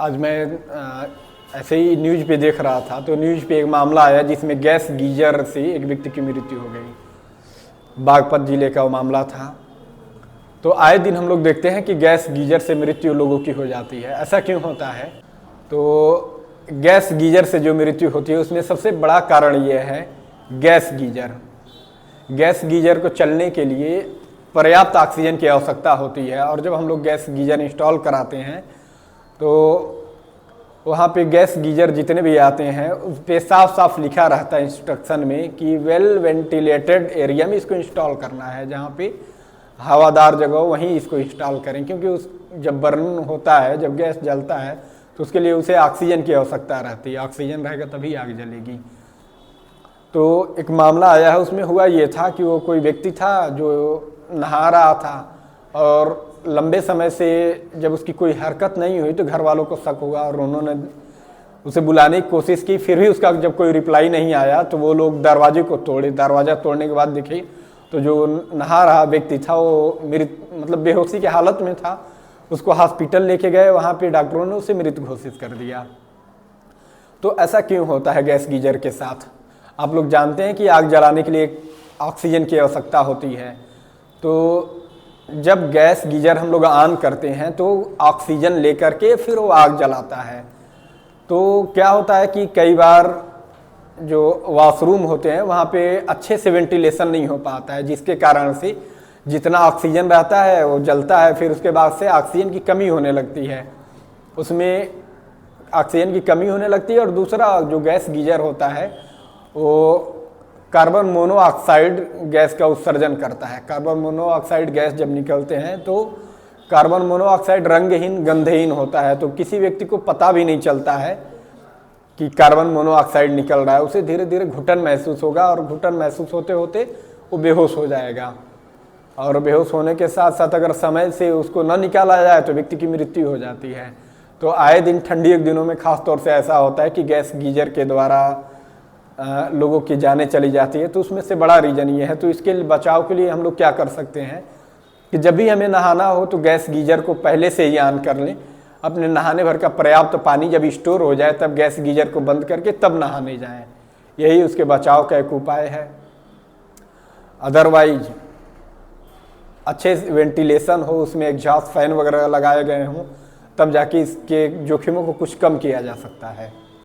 आज मैं ऐसे ही न्यूज़ पे देख रहा था, तो न्यूज़ पे एक मामला आया जिसमें गैस गीजर से एक व्यक्ति की मृत्यु हो गई। बागपत जिले का वो मामला था। तो आए दिन हम लोग देखते हैं कि गैस गीजर से मृत्यु लोगों की हो जाती है। ऐसा क्यों होता है? तो गैस गीजर से जो मृत्यु होती है उसमें सबसे बड़ा कारण ये है गैस गीजर। गैस गीजर को चलने के लिए पर्याप्त ऑक्सीजन की आवश्यकता होती है, और जब हम लोग गैस गीजर इंस्टॉल कराते हैं तो वहाँ पे गैस गीजर जितने भी आते हैं उस पर साफ साफ लिखा रहता है इंस्ट्रक्शन में कि वेल वेंटिलेटेड एरिया में इसको इंस्टॉल करना है, जहाँ पे हवादार जगह वहीं इसको इंस्टॉल करें, क्योंकि उस जब बर्न होता है, जब गैस जलता है तो उसके लिए उसे ऑक्सीजन की आवश्यकता रहती है। ऑक्सीजन रहेगा तभी आग जलेगी। तो एक मामला आया है, उसमें हुआ ये था कि वो कोई व्यक्ति था जो नहा रहा था, और लंबे समय से जब उसकी कोई हरकत नहीं हुई तो घर वालों को शक हुआ और उन्होंने उसे बुलाने की कोशिश की। फिर भी उसका जब कोई रिप्लाई नहीं आया तो वो लोग दरवाजे को तोड़े। दरवाज़ा तोड़ने के बाद देखे तो जो नहा रहा व्यक्ति था वो मतलब बेहोशी की हालत में था। उसको हॉस्पिटल लेके गए, वहाँ पे डॉक्टरों ने उसे मृत घोषित कर दिया। तो ऐसा क्यों होता है गैस गीजर के साथ? आप लोग जानते हैं कि आग जलाने के लिए ऑक्सीजन की आवश्यकता होती है। तो जब गैस गीजर हम लोग ऑन करते हैं तो ऑक्सीजन लेकर के फिर वो आग जलाता है। तो क्या होता है कि कई बार जो वॉशरूम होते हैं वहाँ पे अच्छे से वेंटिलेशन नहीं हो पाता है, जिसके कारण से जितना ऑक्सीजन रहता है वो जलता है, फिर उसके बाद से ऑक्सीजन की कमी होने लगती है। उसमें ऑक्सीजन की कमी होने लगती है। और दूसरा जो गैस गीजर होता है वो कार्बन मोनोऑक्साइड गैस का उत्सर्जन करता है। कार्बन मोनोऑक्साइड गैस जब निकलते हैं तो कार्बन मोनोऑक्साइड रंगहीन गंधहीन होता है, तो किसी व्यक्ति को पता भी नहीं चलता है कि कार्बन मोनोऑक्साइड निकल रहा है। उसे धीरे धीरे घुटन महसूस होगा, और घुटन महसूस होते होते वो बेहोश हो जाएगा। और बेहोश होने के साथ साथ अगर समय से उसको न निकाला जाए तो व्यक्ति की मृत्यु हो जाती है। तो आए दिन ठंडी के दिनों में खास तौर से ऐसा होता है कि गैस गीजर के द्वारा लोगों की जानें चली जाती है। तो उसमें से बड़ा रीज़न ये है। तो इसके बचाव के लिए हम लोग क्या कर सकते हैं कि जब भी हमें नहाना हो तो गैस गीजर को पहले से ही ऑन कर लें। अपने नहाने भर का पर्याप्त पानी जब स्टोर हो जाए तब गैस गीजर को बंद करके तब नहाने जाएं। यही उसके बचाव का एक उपाय है। अदरवाइज अच्छे वेंटिलेशन हो, उसमें एग्जॉस्ट फैन वगैरह लगाए गए हों, तब जाके इसके जोखिमों को कुछ कम किया जा सकता है।